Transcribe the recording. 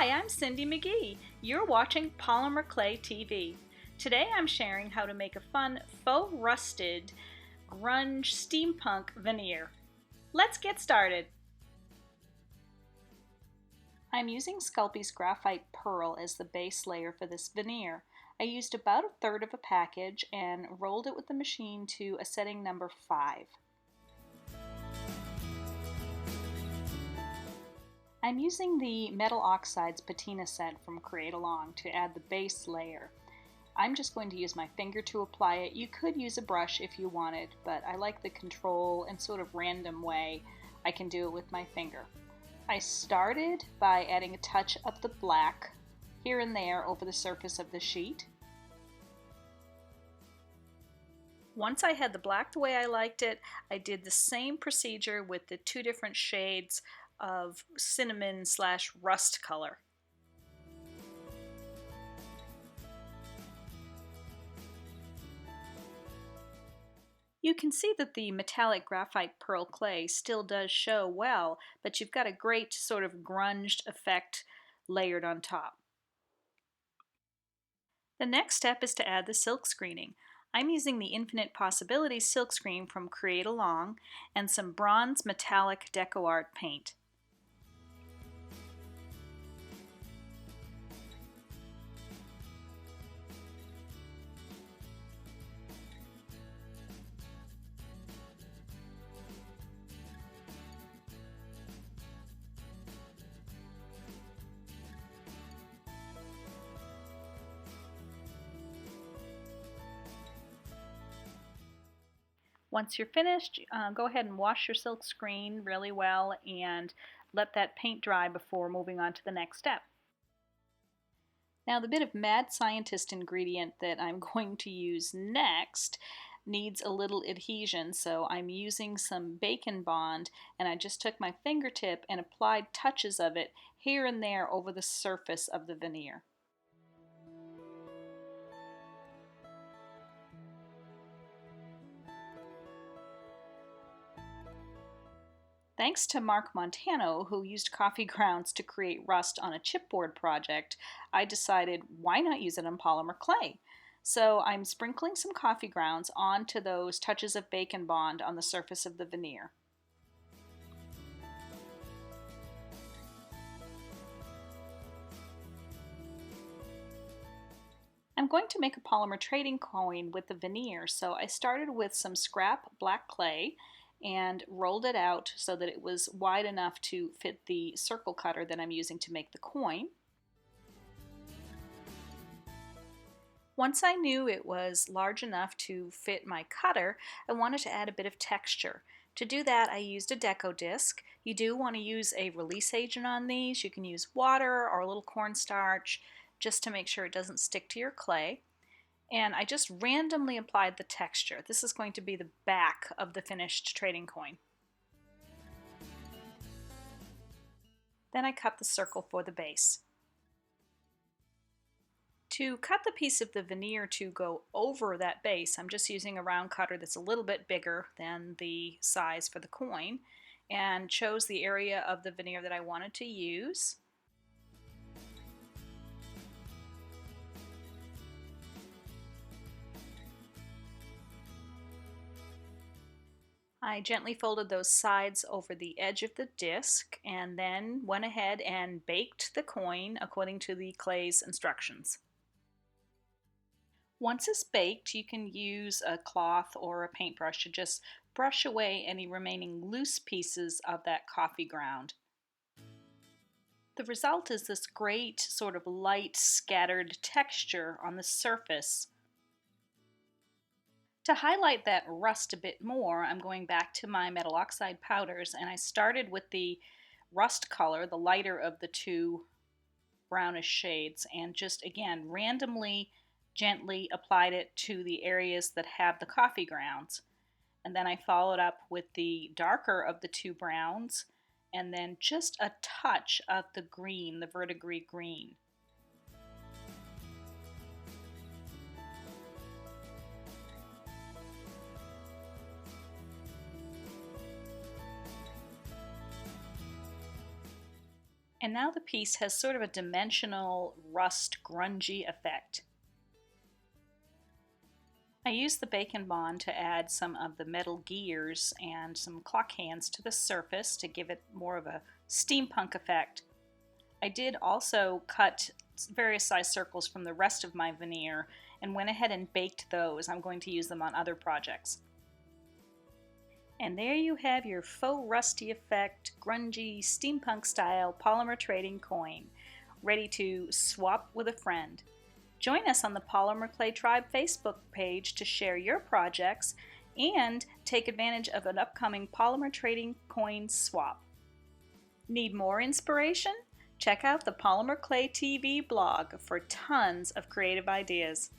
Hi, I'm Cindi McGee. You're watching Polymer Clay TV. Today I'm sharing how to make a fun faux rusted grunge steampunk veneer. Let's get started. I'm using Sculpey's graphite pearl as the base layer for this veneer. I used about a third of a package and rolled it with the machine to a setting number 5. I'm using the Metal Oxides patina set from Create Along to add the base layer. I'm just going to use my finger to apply it. You could use a brush if you wanted, but I like the control and sort of random way I can do it with my finger. I started by adding a touch of the black here and there over the surface of the sheet. Once I had the black the way I liked it, I did the same procedure with the 2 different shades of cinnamon/rust color. You can see that the metallic graphite pearl clay still does show well, but you've got a great sort of grunged effect layered on top. The next step is to add the silk screening. I'm using the Infinite Possibilities silk screen from Create Along and some bronze metallic deco art paint. Once you're finished, go ahead and wash your silk screen really well and let that paint dry before moving on to the next step. Now the bit of mad scientist ingredient that I'm going to use next needs a little adhesion, so I'm using some bacon bond, and I just took my fingertip and applied touches of it here and there over the surface of the veneer. Thanks to Mark Montano, who used coffee grounds to create rust on a chipboard project, I decided why not use it on polymer clay? So I'm sprinkling some coffee grounds onto those touches of bacon bond on the surface of the veneer. I'm going to make a polymer trading coin with the veneer, so I started with some scrap black clay and rolled it out so that it was wide enough to fit the circle cutter that I'm using to make the coin. Once I knew it was large enough to fit my cutter, I wanted to add a bit of texture. To do that, I used a deco disc. You do want to use a release agent on these. You can use water or a little cornstarch just to make sure it doesn't stick to your clay. And I just randomly applied the texture. This is going to be the back of the finished trading coin. Then I cut the circle for the base. To cut the piece of the veneer to go over that base, I'm just using a round cutter that's a little bit bigger than the size for the coin, and chose the area of the veneer that I wanted to use. I gently folded those sides over the edge of the disc and then went ahead and baked the coin according to the clay's instructions. Once it's baked, you can use a cloth or a paintbrush to just brush away any remaining loose pieces of that coffee ground. The result is this great sort of light scattered texture on the surface. To highlight that rust a bit more, I'm going back to my metal oxide powders, and I started with the rust color, the lighter of the 2 brownish shades, and just again randomly gently applied it to the areas that have the coffee grounds. And then I followed up with the darker of the 2 browns, and then just a touch of the green, the verdigris green. And now the piece has sort of a dimensional rust grungy effect. I used the Bacon Bond to add some of the metal gears and some clock hands to the surface to give it more of a steampunk effect. I did also cut various size circles from the rest of my veneer and went ahead and baked those. I'm going to use them on other projects. And there you have your faux rusty effect, grungy, steampunk style polymer trading coin, ready to swap with a friend. Join us on the Polymer Clay Tribe Facebook page to share your projects and take advantage of an upcoming polymer trading coin swap. Need more inspiration? Check out the Polymer Clay TV blog for tons of creative ideas.